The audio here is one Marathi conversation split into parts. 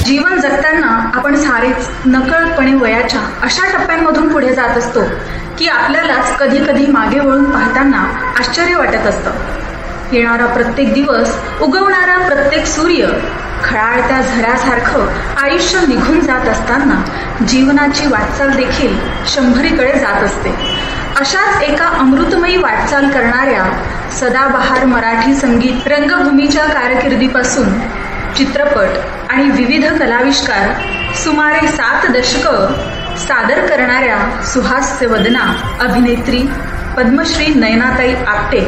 जीवन जगताना आपण सारेच नकळतपणे वयाच्या अशा टप्प्यांमधून पुढे जात असतो की आपल्यालाच कधी कधी मागे वळून पाहताना आश्चर्य वाटत असतं। येणारा प्रत्येक दिवस, उगवणारा प्रत्येक सूर्य, खळाळत्या झऱ्यासारखं आयुष्य निघून जात असताना जीवनाची वाटचाल देखील 100कडे जात असते। अशाच एका अमृतमयी वाटचाल करणाऱ्या सदाबहार मराठी संगीत रंगभूमीच्या कारकिर्दीपासून चित्रपट आणि विविध कलाविष्कार सुमारे 7 दशकं सादर करणाऱ्या सुहास्य वदना अभिनेत्री पद्मश्री नयनाताई आपटे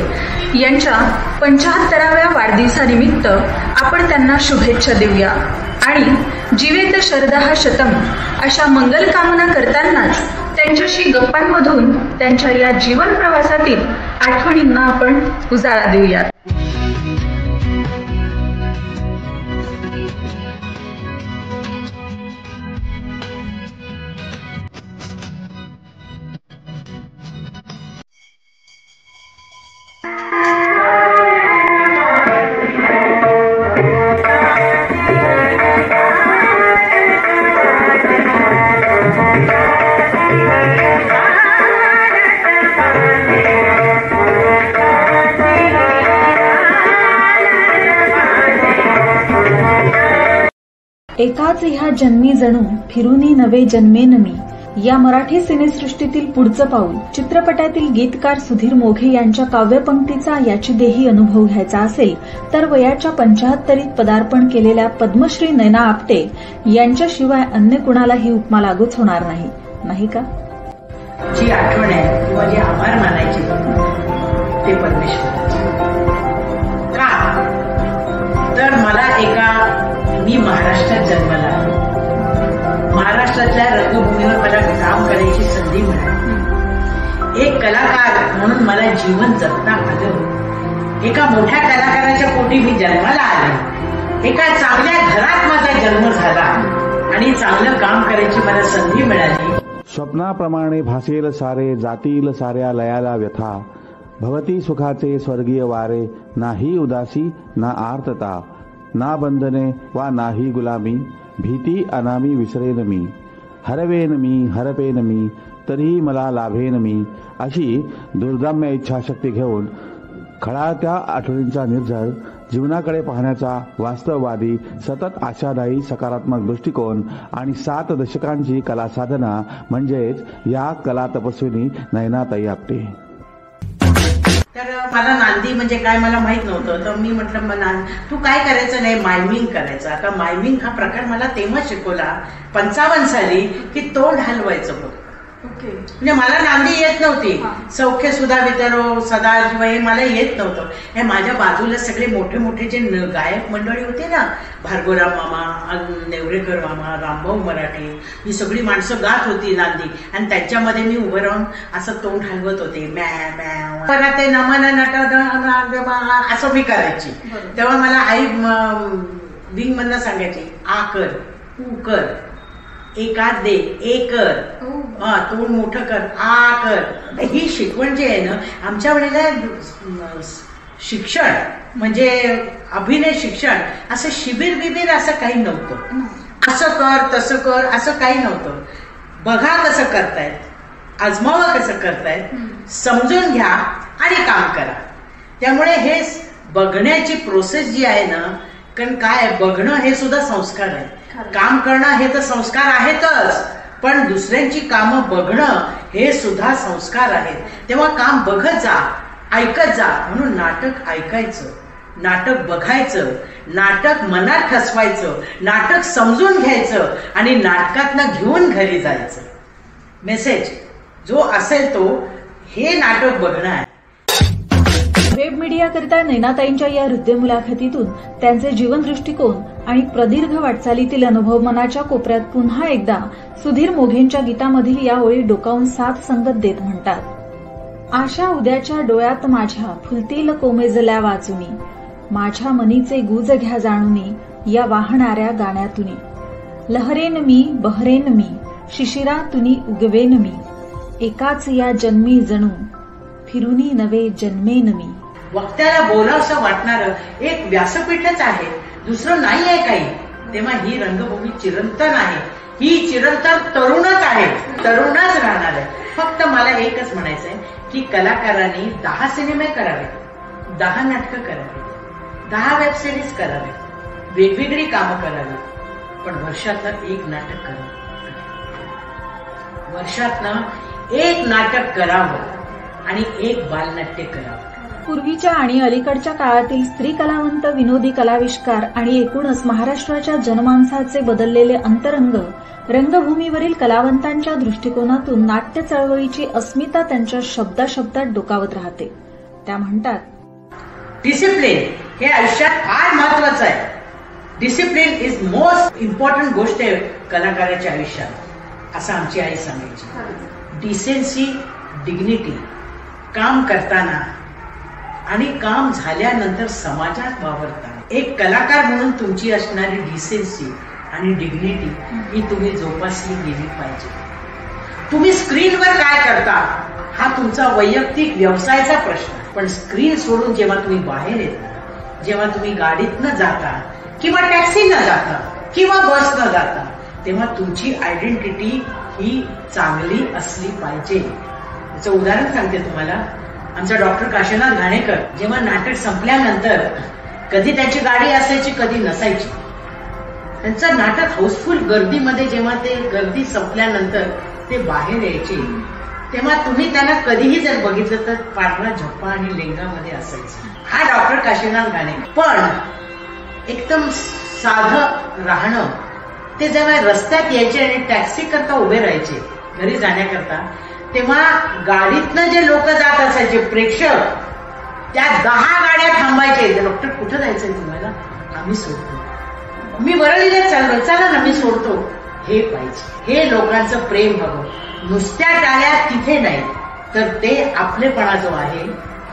यांच्या 75व्या वाढदिवसानिमित्त आपण त्यांना शुभेच्छा देऊया आणि जीवेत शरदः शतम अशा मंगल कामना करतानाच त्यांच्याशी गप्पांमधून त्यांच्या या जीवन प्रवासातील आठवणींना आपण उजाळा देऊयात। एकाच ह्या जन्मी जणू फिरूनी नवे जन्मेन मी या मराठी सिनेसृष्टीतील पुढचं पाऊल चित्रपटातील गीतकार सुधीर मोघे यांच्या काव्यपंक्तीचा याची देही अनुभव घ्यायचा असेल तर वयाच्या 75रीत पदार्पण केलेल्या पद्मश्री नयना आपटे यांच्याशिवाय अन्य कुणाला ही उपमा लागूच होणार नाही, नाही का? जी आठवण आहे किंवा जे आभार मानायचे ते परमेश्वराचे का तर मी महाराष्ट्रात जन्माला आहे। महाराष्ट्रातल्या रंगभूमीवर मला काम करायची संधी मिळाली। एक कलाकार म्हणून मला जीवन जगता आलं। एका मोठ्या कलाकाराच्या पोटी मी जन्माला आले। एका चांगल्या घरात माझा जन्म झाला आणि चांगलं काम करायची मला संधी मिळाली। स्वप्नाप्रमाणे भासेल सारे, जातील साऱ्या लयाला व्यथा, भवती सुखाचे स्वर्गीय वारे, नाही उदासी ना आर्तता, ना बंधने वा नाही गुलामी, भीती अनामी विसरेन मी, हरवेन मी हरपेन मी, तरीही मला लाभेन मी, अशी दुर्दम्य इच्छाशक्ती घेऊन खळाळत्या आठवणींचा निर्झर जीवनाकडे पाहण्याचा वास्तववादी सतत आशादायी सकारात्मक दृष्टिकोन आणि 7 दशकांची कला साधना म्हणजेच या कला तपस्विनी नयनाताई आपटे। तर मला नांदी म्हणजे काय मला माहित नव्हतं, तर मी म्हटलं तू काय करायचं नाही, मायमिंग करायचं। आता मायमिंग हा प्रकार मला तेव्हा शिकवला 55 साली की तोंड हलवायचं बघ। म्हणजे मला नांदी येत नव्हती, सौख्य सुधा वितरो सदाशिव हे मला येत नव्हतं। हे माझ्या बाजूला सगळे मोठे मोठे जे गायक मंडळी होते ना, भार्गवराव मामा, नेवरेकर मामा, रामभाऊ मराठे, ही सगळी माणसं गात होती नांदी आणि त्यांच्यामध्ये मी उभं राहून असं तोंड हलवत होते, मॅ मॅ परत ते नमन नट असं मी करायची। तेव्हा मला आई विंग मधनं सांगायची, आ कर, तू कर, एकात दे, ए कर, तोंड मोठं कर, आ कर। ही शिकवण जी आहे ना, आमच्या वेळेला शिक्षण म्हणजे अभिनय शिक्षण असं शिबिर बिबिर असं काही नव्हतं। असं कर तसं कर असं काही नव्हतं। बघा कसं करतायत, आजमावा कसं करतायत, समजून घ्या आणि काम करा। त्यामुळे हे बघण्याची प्रोसेस जी आहे ना, कारण काय बघणं हे सुद्धा संस्कार आहे, काम करणं हे तर संस्कार आहेतच, पण दुसऱ्यांची कामं बघणं हे सुद्धा संस्कार आहेत। तेव्हा काम बघत जा, ऐकत जा। म्हणून नाटक ऐकायचं, नाटक बघायचं, नाटक मनात ठसवायचं, नाटक समजून घ्यायचं आणि नाटकातनं घेऊन घरी जायचं। मेसेज जो असेल तो हे नाटक बघणार. वेब मीडियाकरिता नैनाताईंच्या या हृदय मुलाखतीतून त्यांचे जीवन दृष्टिकोन आणि प्रदीर्घ वाटचालीतील अनुभव मनाच्या कोपऱ्यात पुन्हा एकदा सुधीर मोघेंच्या गीतामधील या ओळी डोकावून साथ संगत देत म्हणतात. आशा उद्याच्या डोळ्यात माझ्या फुलतील कोमेजल्या वाचुनी, माझ्या मनीचे गुज घ्या जाणुनी या वाहणाऱ्या गाण्यातुनी. लहरेन मी बहरेन मी, शिशिरातुनी उगवेन मी, एकाच या जन्मी जणू फिरुनी नवे जन्मेन मी. वक्त्याला बोलावसं वाटणारं एक व्यासपीठच आहे, दुसरं नाही आहे काही. तेव्हा ही रंगभूमी चिरंतन आहे, ही चिरंतन तरुणच आहे, तरुणच राहणार आहे. फक्त मला एकच म्हणायचंय की कलाकारांनी 10 सिनेमे करावे, 10 नाटकं करावी, 10 वेब सिरीज करावे, वेगवेगळी कामं करावी, पण वर्षातनं एक नाटक करावं. वर्षातनं एक नाटक करावं आणि एक बालनाट्य करावं. पूर्वीच्या आणि अलीकडच्या काळातील स्त्री कलावंत, विनोदी कलाविष्कार आणि एकूणच महाराष्ट्राच्या जनमानसाचे बदललेले अंतरंग रंगभूमीवरील कलावंतांच्या दृष्टिकोनातून नाट्य चळवळीची अस्मिता त्यांच्या शब्दाशब्दात डोकावत राहते. त्या म्हणतात, डिसिप्लिन हे आयुष्यात फार महत्वाचं आहे. डिसिप्लिन इज मोस्ट इम्पॉर्टंट गोष्ट आहे कलाकाराच्या आयुष्यात, असं आमची आई सांगायची. डिसेन्सी, डिग्निटी, काम करताना आणि काम झाल्यानंतर समाजात वावरताना एक कलाकार म्हणून तुमची असणारी डिसेन्सी आणि डिग्निटी ही तुम्ही जोपासली गेली पाहिजे. तुम्ही स्क्रीनवर काय करता हा तुमचा वैयक्तिक व्यवसायाचा प्रश्न, पण स्क्रीन सोडून जेव्हा तुम्ही बाहेर येता, जेव्हा तुम्ही गाडीतनं जाता किंवा टॅक्सीनं जाता किंवा बसनं जाता, तेव्हा तुमची आयडेंटिटी ही चांगली असली पाहिजे. याचं उदाहरण सांगते तुम्हाला. आमचा डॉक्टर काशीनाथ घाणेकर जेव्हा नाटक संपल्यानंतर कधी त्याची गाडी असायची, कधी नसायची. त्यांचं नाटक हाऊसफुल गर्दीमध्ये जेव्हा ते गर्दी संपल्यानंतर ते बाहेर यायचे, तेव्हा तुम्ही त्यांना कधीही जर बघितलं तर पांढरा झप्पा आणि लेंगामध्ये असायचं. हा डॉक्टर काशीनाथ घाणेकर. पण एकदम साधं राहणं. ते जेव्हा रस्त्यात यायचे आणि टॅक्सी करता उभे राहायचे घरी जाण्याकरता, तेव्हा गाडीतनं जे लोक जात असायचे प्रेक्षक, त्या 10 गाड्या थांबायचे. डॉक्टर कुठं जायचंय तुम्हाला? आम्ही सोडतो. मी वरळीला चाललो, चला ना मी सोडतो. हे पाहिजे, हे लोकांचं प्रेम हवं. नुसत्या टाळ्या तिथे नाही, तर ते आपलेपणा जो आहे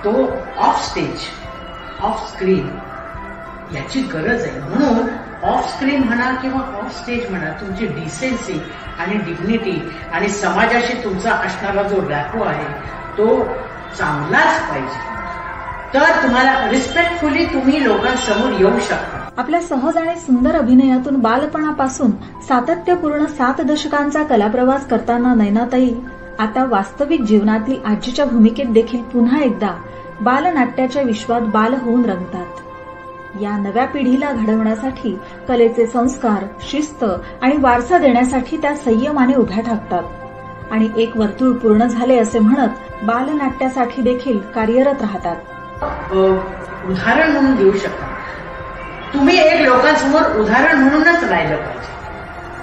तो ऑफ स्टेज, ऑफ स्क्रीन याची गरज आहे. म्हणून ऑफ स्क्रीन म्हणा किंवा ऑफ स्टेज म्हणा, तुमची डिसेन्सी आणि डिग्निटी आणि समाजाशी तुमचा असणारा जो रॅपो आहे तो चांगलाच पाहिजे. तर तुम्हाला रिस्पेक्टफुली तुम्ही लोकांसमोर येऊ शकता. आपल्या सहज आणि सुंदर अभिनयातून बालपणापासून सातत्यपूर्ण 7 दशकांचा कलाप्रवास करताना नैनाताई आता वास्तविक जीवनातील आजीच्या भूमिकेत देखील पुन्हा एकदा बालनाट्याच्या विश्वात बाल होऊन रंगतात. या नव्या पिढीला घडवण्यासाठी कलेचे संस्कार, शिस्त आणि वारसा देण्यासाठी त्या संयमाने उभ्या ठाकतात आणि एक वर्तुळ पूर्ण झाले असे म्हणत बालनाट्यासाठी देखील कार्यरत राहतात. उदाहरण म्हणून देऊ शकता तुम्ही, एक लोकांसमोर उदाहरण म्हणूनच राहिलं पाहिजे.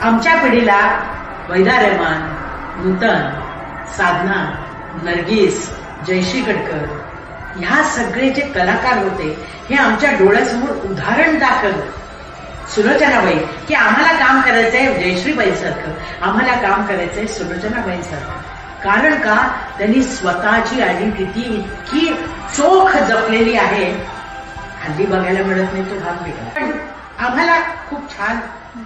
आमच्या पिढीला वैदा रेहमान, नूतन, साधना, नर्गिस, जयश्री गडकर ह्या सगळे जे कलाकार होते हे आमच्या डोळ्यासमोर उदाहरण दाखवलं. सुलोचनाबाई की आम्हाला काम करायचंय जयश्रीबाईंसारखं, आम्हाला काम करायचंय सुलोचनाबाईंसारखं. कारण का? त्यांनी स्वतःची आयडेंटिटी इतकी चोख जपलेली आहे, हल्ली बघायला मिळत नाही तो भाग वेगळा. पण आम्हाला खूप छान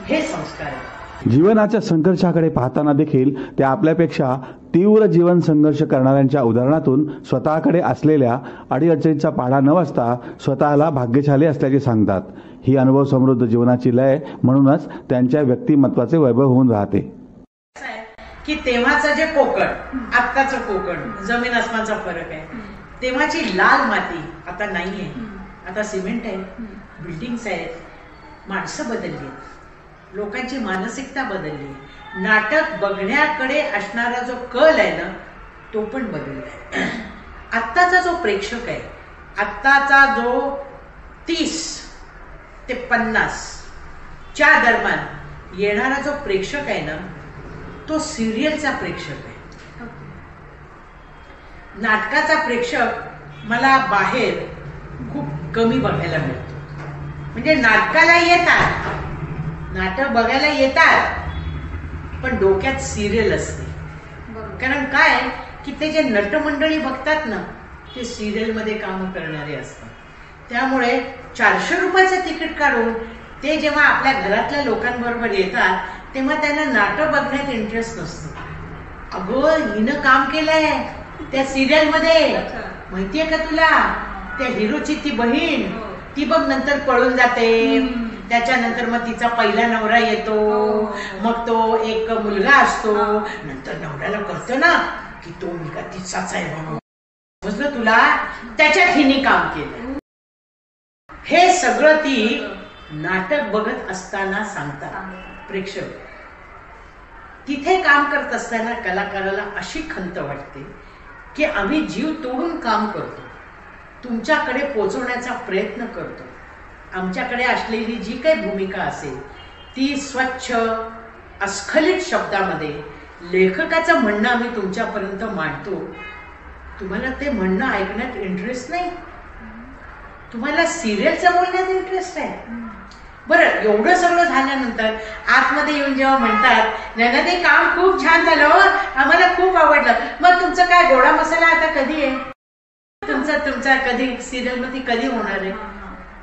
हे संस्कार आहेत. जीवनाच्या संघर्षाकडे पाहताना देखील त्या आपल्यापेक्षा तीव्र जीवन संघर्ष करणाऱ्यांच्या उदाहरणातून स्वतःकडे असलेल्या अडीअडचणीचा पाढा न वाचता स्वतःला भाग्यशाली असल्याचे सांगतात. ही अनुभव समृद्ध जीवनाची लय म्हणूनच त्यांच्या व्यक्तिमत्वाचे वैभव होऊन राहते. की तेव्हाचं जे कोकण, आत्ताचं कोकण, जमीन आसमानचा फरक आहे. तेव्हाची लाल माती आता नाहीये, आता सिमेंट आहे, बिल्डिंग्स आहेत, माणसं बदलली, लोकांची मानसिकता बदलली, नाटक बघण्याकडे असणारा जो कल आहे ना तो पण बदललाय. आत्ताचा जो प्रेक्षक आहे, आत्ताचा जो 30 ते 50 च्या दरम्यान येणारा जो प्रेक्षक आहे ना तो सिरियलचा प्रेक्षक आहे. नाटकाचा प्रेक्षक मला बाहेर खूप कमी बघायला मिळतो. म्हणजे नाटकाला येतात, नाटक बघायला येतात, पण डोक्यात सिरियल असते. कारण काय की ते जे नटमंडळी बघतात ना, ते सिरियलमध्ये काम करणारे असतात. त्यामुळे 400 रुपयाचं तिकीट काढून ते जेव्हा आपल्या घरातल्या लोकांबरोबर येतात तेव्हा त्यांना नाटक बघण्यात इंटरेस्ट नसतो. अगं हिनं काम केलंय त्या सिरियल मध्ये, माहितीये का तुला, त्या हिरोची ती बहीण, ती बघ नंतर पळून जाते, त्याच्यानंतर मग तिचा पहिला नवरा येतो, मग तो एक मुलगा असतो, नंतर नवऱ्याला कळतं ना की तो मुलगा तिचाच आहे म्हणून. समजलं तुला? त्याच्यात हिने काम केलं. हे सगळं ती नाटक बघत असताना सांगतात प्रेक्षक. तिथे काम करत असताना कलाकाराला अशी खंत वाटते की आम्ही जीव तोडून काम करतो, तुमच्याकडे पोचवण्याचा प्रयत्न करतो. आमच्याकडे असलेली जी काही भूमिका असेल ती स्वच्छ अस्खलित शब्दामध्ये लेखकाचं म्हणणं आम्ही तुमच्यापर्यंत मांडतो. तुम्हाला ते म्हणणं ऐकण्यात इंटरेस्ट नाही, तुम्हाला सिरियलचं बोलण्यात इंटरेस्ट आहे. बरं, एवढं सगळं झाल्यानंतर आतमध्ये येऊन जेव्हा म्हणतात नाही ना ते काम खूप छान झालं, आम्हाला खूप आवडलं, मग तुमचं काय गोडा मसाला आता कधी आहे, तुमचा कधी सिरियल मध्ये कधी होणार आहे?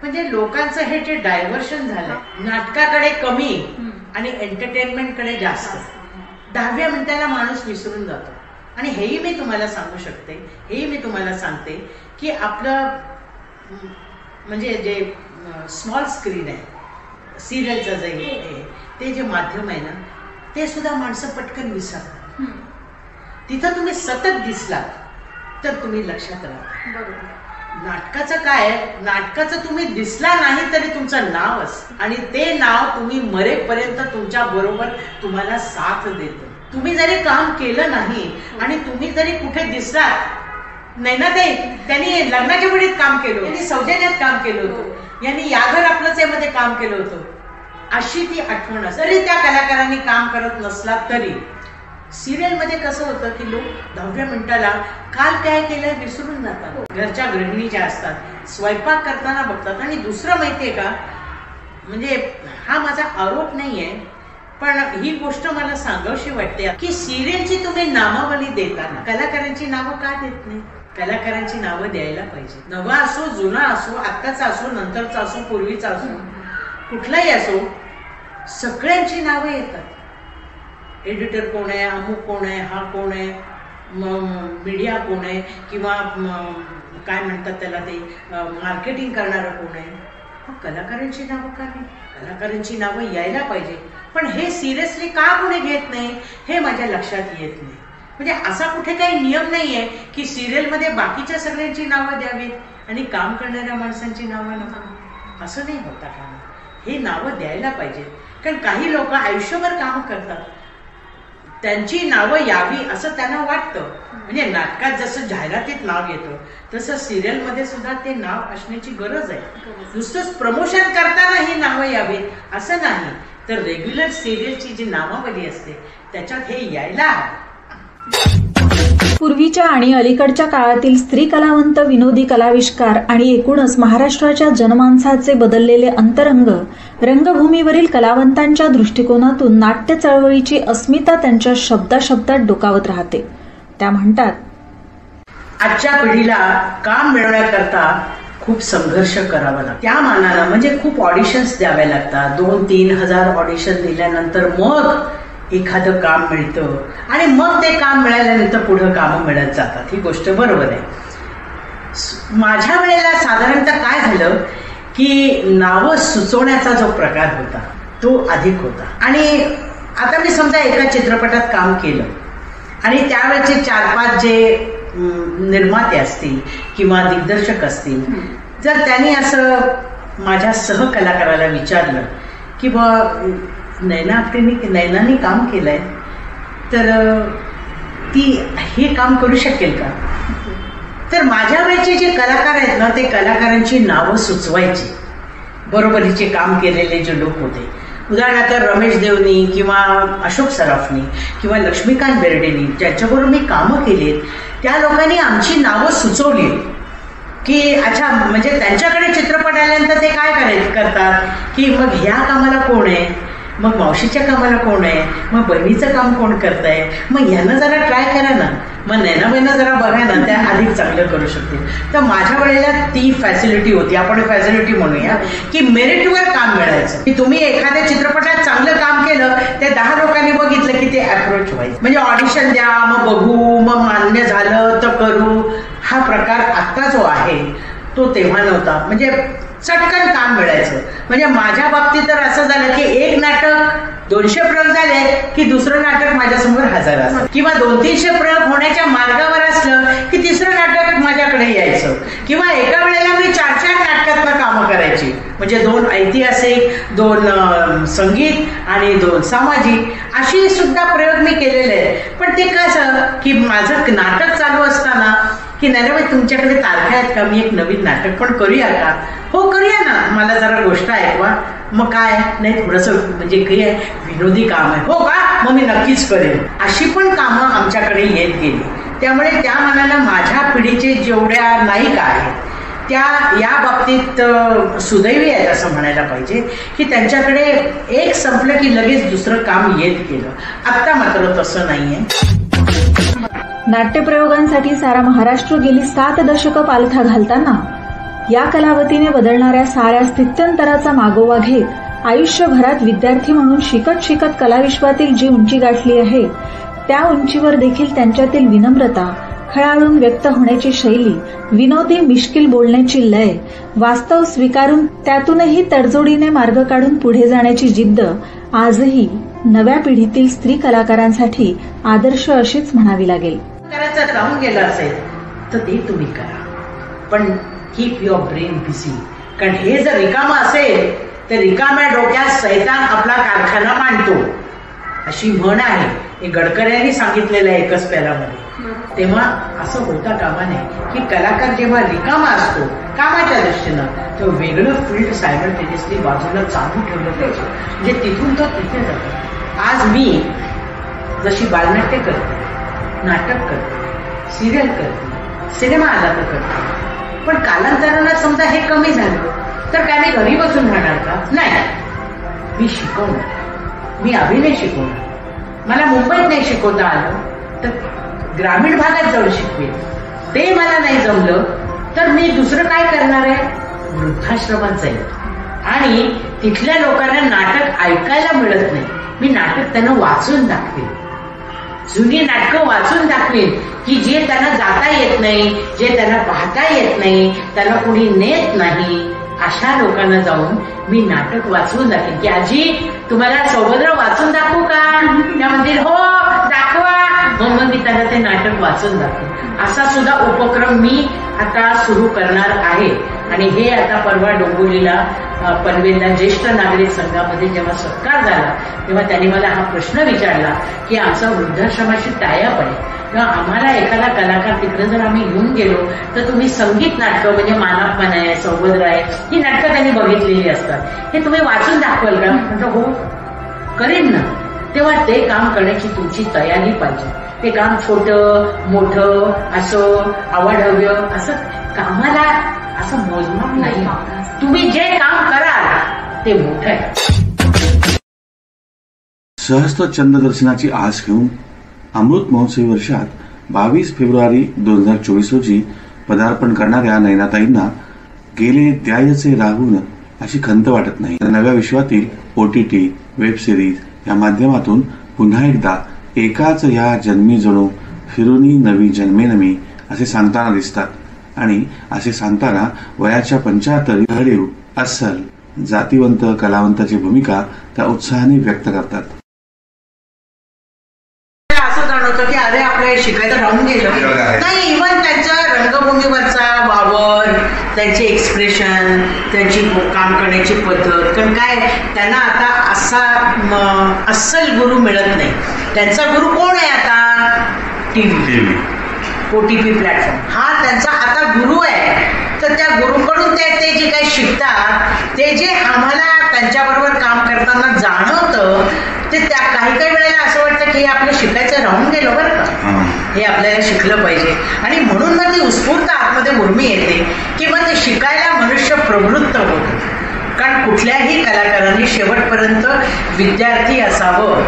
म्हणजे लोकांचं हे जे डायव्हर्शन झालंय, नाटकाकडे कमी आणि एंटरटेनमेंटकडे जास्त. 10व्या मिनिटाला माणूस विसरून जातो. आणि हेही मी तुम्हाला सांगू शकते, हेही मी तुम्हाला सांगते की आपलं म्हणजे जे स्मॉल स्क्रीन आहे, सिरियलचं जे ते जे माध्यम आहे ना, ते सुद्धा माणसं पटकन विसरतात. तिथं तुम्ही सतत दिसलात तर तुम्ही लक्षात राहा. नाटकाचं काय आहे, नाटकाचं तुम्ही दिसला नाही तरी तुमचं नाव असतं आणि ते नाव तुम्ही मरेपर्यंत तुमच्या बरोबर तुम्हाला साथ देतं. तुम्ही जरी काम केलं नाही आणि तुम्ही जरी कुठे दिसलात नाही ना, ते त्यांनी लग्नाच्या वेळीत काम केलं, त्यांनी सौजन्यात काम केलं होतं, यांनी याघर आपलंच मध्ये काम केलं होतं, अशी ती आठवण असते. जरी त्या कलाकारांनी काम करत नसला तरी सिरियल मध्ये कसं होतं की लोक 10व्या मिनिटाला काल काय केलंय विसरून जातात. घरच्या गृहिणी ज्या असतात स्वयंपाक करताना बघतात. आणि दुसरं माहितीये का, म्हणजे हा माझा आरोप नाहीये, पण ही गोष्ट मला सांगावीशी वाटते की सिरियलची तुम्ही नामावली देताना कलाकारांची नावं का देत नाही? कलाकारांची नावं द्यायला पाहिजे. नवा असो, जुना असो, आत्ताचा असो, नंतरचा असो, पूर्वीचा असो, कुठलाही असो, सगळ्यांची नावं येतात. एडिटर कोण आहे, अमुक कोण आहे, हा कोण आहे, मीडिया कोण आहे, किंवा काय म्हणतात त्याला ते मार्केटिंग करणारं कोण आहे. कलाकारांची नावं का नाही? कलाकारांची नावं यायला पाहिजे. पण हे सिरियसली का कोणी घेत नाही हे माझ्या लक्षात येत नाही. म्हणजे असा कुठे काही नियम नाहीये की सिरियलमध्ये बाकीच्या सगळ्यांची नावं द्यावीत आणि काम करणाऱ्या माणसांची नावं नको. असं नाही होता काम. हे नावं द्यायला पाहिजे. कारण काही लोक आयुष्यभर काम करतात, त्यांची नावं यावी असं त्यांना वाटतं. म्हणजे नाटकात जसं जाहिरातीत नाव येतं तसं सिरियलमध्ये सुद्धा ते नाव असण्याची गरज आहे. नुसतंच प्रमोशन करताना ही नावं यावीत असं नाही, तर रेग्युलर सिरियलची जी नावावली असते त्याच्यात हे यायला हवं. पूर्वीच्या आणि अलीकडच्या काळातील स्त्री कलावंत, विनोदी कलाविष्कार आणि एकूणच महाराष्ट्राच्या जनमानसाचे बदललेले अंतरंग, रंगभूमीवरील कलावंतांच्या दृष्टिकोनातून नाट्य चळवळीची अस्मिता त्यांच्या शब्दाशब्दात डोकावत राहते. त्या म्हणतात, आजच्या पिढीला काम मिळवण्याकरता खूप संघर्ष करावा लागतो. त्या मानानं म्हणजे खूप ऑडिशन्स द्याव्या लागतात. 2-3 हजार ऑडिशन दिल्यानंतर मग एखादं काम मिळतं आणि मग ते काम मिळाल्यानंतर पुढं कामं मिळत जातात. ही गोष्ट बरोबर आहे. माझ्या वेळेला साधारणतः काय झालं की नावं सुचवण्याचा जो प्रकार होता तो अधिक होता. आणि आता मी समजा एका चित्रपटात काम केलं आणि त्यावेळेचे 4-5 जे निर्माते असतील किंवा दिग्दर्शक असतील, जर त्यांनी असं माझ्या सहकलाकाराला विचारलं की बा नैनाने काम केलंय तर ती हे काम करू शकेल का, तर माझ्या वेळचे जे कलाकार आहेत ना ते कलाकारांची नावं सुचवायची. बरोबरीचे काम केलेले जे लोक होते उदाहरणार्थ रमेश देवनी किंवा अशोक सराफनी किंवा लक्ष्मीकांत बेर्डेनी ज्यांच्याबरोबर मी कामं केलीत, त्या लोकांनी आमची नावं सुचवली की अच्छा म्हणजे त्यांच्याकडे चित्रपट आल्यानंतर ते काय करतात की मग ह्या कामाला कोण आहे, मग मावशीच्या कामाला कोण आहे, मग बहिणीचं काम कोण करतंय, मग यांना जरा ट्राय करा ना, मग नैनाबाईंना जरा बघा ना, त्या अधिक चांगलं करू शकतील. तर माझ्या वेळेला ती फॅसिलिटी होती, आपण फॅसिलिटी म्हणूया की मेरिटवर काम मिळायचं, की तुम्ही एखाद्या चित्रपटात चांगलं काम केलं, ते 10 लोकांनी बघितलं की ते अप्रोच व्हायचं, म्हणजे ऑडिशन द्या, मग बघू, मग मान्य झालं तर करू. हा प्रकार आता जो आहे तो तेव्हा नव्हता, म्हणजे चटकन काम मिळायचं. म्हणजे माझ्या बाबतीत तर असं झालं की एक नाटक 200 प्रयोग झाले की दुसरं नाटक माझ्यासमोर हजर असतं, किंवा 200-300 प्रयोग होण्याच्या मार्गावर असलं की तिसरं नाटक माझ्याकडे यायचं, किंवा एका वेळेला मी 4-4 नाटकातनं कामं करायची, म्हणजे 2 ऐतिहासिक, 2 संगीत आणि 2 सामाजिक, अशी सुद्धा प्रयोग मी केलेले आहेत. पण ते कसं की माझं नाटक चालू असताना की नैनाबाई तुमच्याकडे तारखा आहेत का, मी एक नवीन नाटक पण करूया का, हो करूया ना, मला जरा गोष्ट ऐकवा, मग काय नाही थोडंसं म्हणजे काही विनोदी काम आहे, हो का, मग मी नक्कीच करेन. अशी पण कामं आमच्याकडे येत गेली. त्यामुळे त्या मनाला माझ्या पिढीचे जेवढ्या नायिका आहेत त्या या बाबतीत सुदैवी आहेत असं म्हणायला पाहिजे की त्यांच्याकडे एक संपलं की लगेच दुसरं काम येत गेलं. आत्ता मात्र तसं नाहीये. नाट्यप्रयोगांसाठी सारा महाराष्ट्र गेली 7 दशकं पालथा घालताना या कलावतीने बदलणाऱ्या साऱ्या स्थित्यंतराचा मागोवा घेत आयुष्यभरात विद्यार्थी म्हणून शिकत कलाविश्वातील जी उंची गाठली आहे, त्या उंचीवर देखील त्यांच्यातील विनम्रता, खळाळून व्यक्त होण्याची शैली, विनोदी मिश्किल बोलण्याची लय, वास्तव स्वीकारून त्यातूनही तडजोडीने मार्ग काढून पुढे जाण्याची जिद्द आजही नव्या पिढीतील स्त्री कलाकारांसाठी आदर्श अशीच म्हणावी लागेल. करायचं राहून गेलं असेल तर ते तुम्ही करा, पण कीप युअर ब्रेन बिझी. कारण हे जर रिकामं असेल तर रिकाम्या डोक्यात सैतान आपला कारखाना मांडतो, अशी म्हण आहे. हे गडकऱ्यांनी सांगितलेलं आहे एकच पेलामध्ये. तेव्हा असं होता कामा नये की कलाकार जेव्हा रिकामा असतो कामाच्या दृष्टीनं तर वेगळं फील्ड सायमल्टेनियसली बाजूला चालू ठेवलं पाहिजे, म्हणजे तिथून तो तिथे जातो. आज मी जशी बालनाट्य करते, नाटक करते, सिरियल करते, सिनेमा आला तर करते, पण कालांतरानं समजा हे कमी झालं तर काय मी घरी बसून राहणार का? नाही, मी शिकवणार, मी अभिनय शिकवणार. मला मुंबईत नाही शिकवता आलं तर ग्रामीण भागात जाऊन शिकवेल. ते मला नाही जमलं तर मी दुसरं काय करणार आहे, वृद्धाश्रमात जाईल आणि तिथल्या लोकांना नाटक ऐकायला मिळत नाही, मी नाटक त्यांना वाचून दाखवेन, जुनी नाटकं वाचून दाखवेन की जे त्यांना जाता येत नाही, जे त्यांना पाहता येत नाही, त्यांना कुणी नेत नाही, अशा लोकांना जाऊन मी नाटक वाचवून दाखवेन की आजी तुम्हाला सौभद्र वाचून दाखवू का? त्या म्हणतील हो दाखवा, मग मी त्यांना ते नाटक वाचून दाखवेन. असा सुद्धा उपक्रम मी आता सुरू करणार आहे. आणि हे आता परवा डोंबिवलीला पनवेलला ज्येष्ठ नागरिक संघामध्ये जेव्हा सत्कार झाला तेव्हा त्यांनी मला हा प्रश्न विचारला की आमचा वृद्धाश्रमाशी टायअप आहे किंवा आम्हाला एखादा कलाकार तिकडे जर आम्ही घेऊन गेलो तर तुम्ही संगीत नाटकं म्हणजे मानापमान आहे, सौभद्र आहे, ही नाटकं त्यांनी बघितलेली असतात, हे तुम्ही वाचून दाखवाल का? म्हटलं हो करेन ना. तेव्हा ते काम करण्याची तुमची तयारी पाहिजे. ते काम छोटं मोठं असं अवाढव्य असं कामाला असं मोजमाप नाही. तुम्ही जे काम कराल ते मोठं आहे. सहस्त्र चंद्रदर्शनाची आस घेऊन अमृत महोत्सवी वर्षात 22 फेब्रुवारी 2024 रोजी पदार्पण करणाऱ्या नैनाताईंना गेले द्यायचे राहून अशी खंत वाटत नाही. नव्या विश्वातील OTT, वेब सिरीज या माध्यमातून पुन्हा एकदा एकाच या जन्मी जणू फिरूनी नवी जन्मेनमी असे सांगताना दिसतात. आणि असे सांगताना वयाच्या 75 घडीव अस्सल जातीवंत कलावंताची भूमिका त्या उत्साहाने व्यक्त करतात. असं जाणवतं की अरे आपल्या शिकायचं राहून गेलं नाही. इव्हन त्यांच्या रंगभूमीवरचा वावर, त्यांचे एक्सप्रेशन, त्यांची काम करण्याची पद्धत, कारण काय त्यांना आता असा अस्सल गुरु मिळत नाही. त्यांचा गुरु कोण आहे आता? टीव्ही, OTT प्लॅटफॉर्म हा त्यांचा आता गुरु आहे. तर त्या गुरुकडून ते जे काही शिकतात ते जे आम्हाला त्यांच्याबरोबर काम करताना जाणवतं ते त्या काही काही वेळेला असं वाटतं की हे आपलं शिकायचं राहून गेलं बरं का, हे आपल्याला शिकलं पाहिजे. आणि म्हणून मग ती उत्स्फूर्त आतमध्ये उर्मी येते की मग ते शिकायला मनुष्य प्रवृत्त होतो. कारण कुठल्याही कलाकारांनी शेवटपर्यंत विद्यार्थी असावं,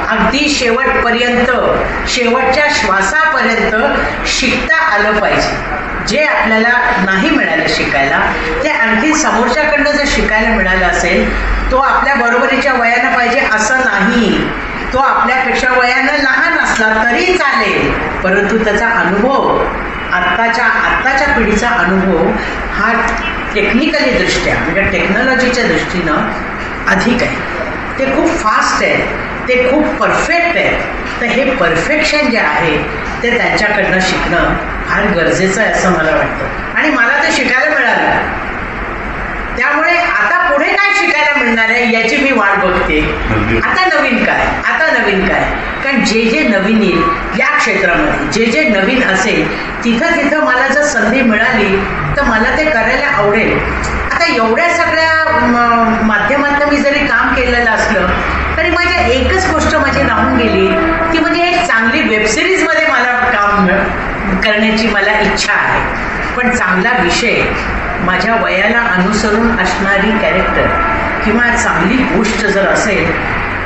अगदी शेवटपर्यंत, शेवटच्या श्वासापर्यंत शिकता आलं पाहिजे. जे आपल्याला नाही मिळालं शिकायला ते आणखी समोरच्याकडनं जर शिकायला मिळालं असेल, तो आपल्या बरोबरीच्या वयानं पाहिजे असं नाही, तो आपल्यापेक्षा वयानं लहान असला तरी चालेल, परंतु त्याचा अनुभव, आत्ताच्या पिढीचा अनुभव हा टेक्निकली दृष्ट्या म्हणजे टेक्नॉलॉजीच्या दृष्टीनं अधिक आहे. ते खूप फास्ट आहे, ते खूप परफेक्ट आहे. तर हे परफेक्शन जे आहे ते त्यांच्याकडनं शिकणं फार गरजेचं आहे असं मला वाटतं. आणि मला ते शिकायला मिळालं. त्यामुळे आता पुढे काय शिकायला मिळणार आहे याची मी वाट बघते. आता नवीन काय, कारण जे जे नवीन येईल या क्षेत्रामध्ये, जे नवीन असेल तिथं मला जर संधी मिळाली तर मला ते करायला आवडेल. आता एवढ्या सगळ्या माध्यमातून मी जरी काम केलेलं असलं तरी माझी एकच गोष्ट माझी राहून गेली, ती म्हणजे एक चांगली वेबसिरीजमध्ये मला काम करण्याची मला इच्छा आहे. पण चांगला विषय, माझ्या वयाला अनुसरून असणारी कॅरेक्टर किंवा चांगली गोष्ट जर असेल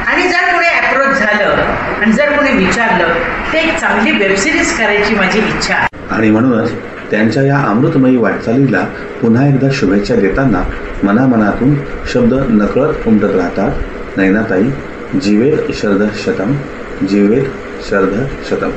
आणि जर कोणी अप्रोच झालं आणि जर कोणी विचारलं तर एक चांगली वेबसिरीज करायची माझी इच्छा आहे. आणि म्हणूनच त्यांच्या या अमृतमयी वाटचालीला पुन्हा एकदा शुभेच्छा देताना मनामनातून शब्द नकळत उमटत राहतात. नयनाताई, जीवेत शरद शतम, जीवेत शरद शतम.